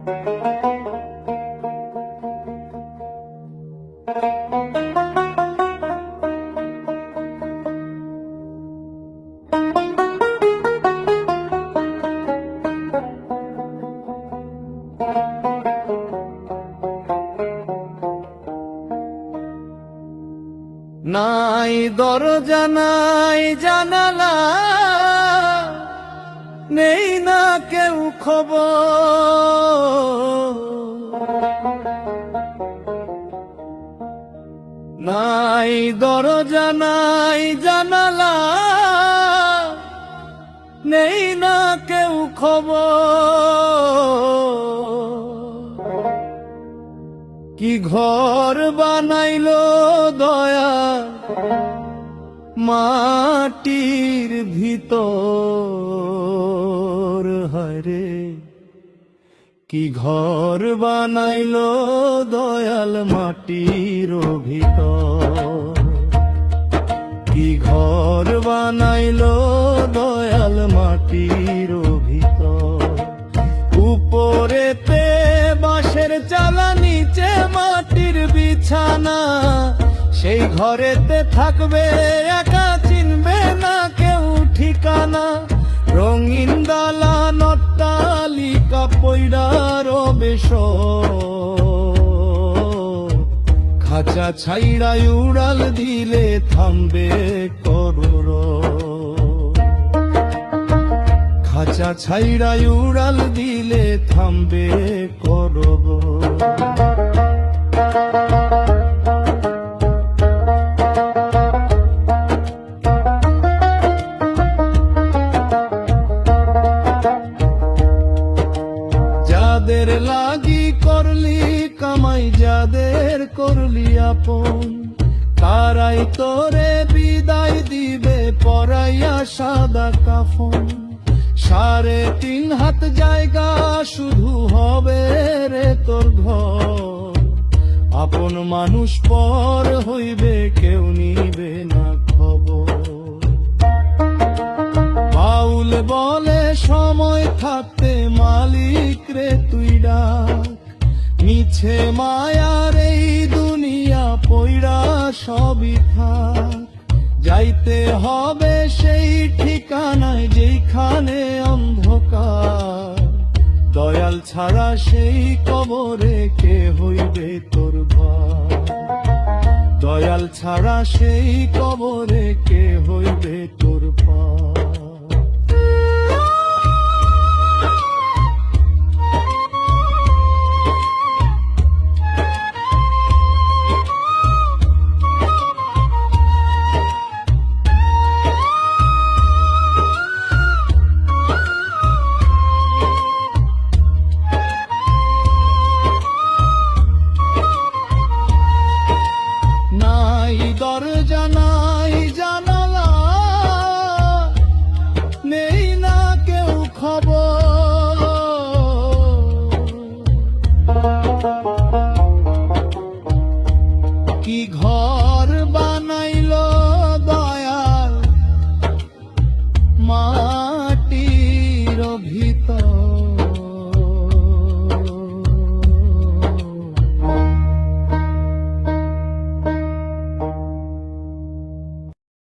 নাই দরজা নাই জানালা, নেই না কেউ খবর। নাই দরজা নাই জানালা, নেই না কেউ খবর। কি ঘর বানাইলো দয়া মাটির ভিতর, হরে কি ঘর বানাইলো দয়াল মাটির ভিতর। কি ঘর বানাইলো দয়াল মাটির ভিতর। উপরেতে বাঁশের চালা, নিচে মাটির বিছানা। সেই ঘরেতে থাকবে একা, চিনবে না কেউ ঠিকানা। রঙিন দালান অট্টালিকা পইড়া রবে সব। খাঁচা ছাইড়া উড়াল দিলে থামবে করর। খাঁচা ছাইড়া উড়াল দিলে থামবে করব। যাদের লাগি করলি কামাই, যাদের করলি আপন, তারাই তোরে বিদায় দিবে পরাইয়া সাদা কাফন। 3.5 হাত জায়গা শুধু হবে রে তোর ঘর। আপন মানুষ পর হইবে, কেউ নিবে না খবর। বাউল বলে সময় থাকতে মালিক রে তুই ডাক। মিছে মায়ার এই দুনিয়া পইড়া সবই থাক। যাইতে হবে সেই ঠিকানায় যেখানে অন্ধকার। দয়াল ছাড়া সেই কবরে কে হইবে তোর ভার। দয়াল ছাড়া সেই কবরে কে হইবে তোর ভার। নাই দরজা নাই জানালা, নেই না কেউ খবর।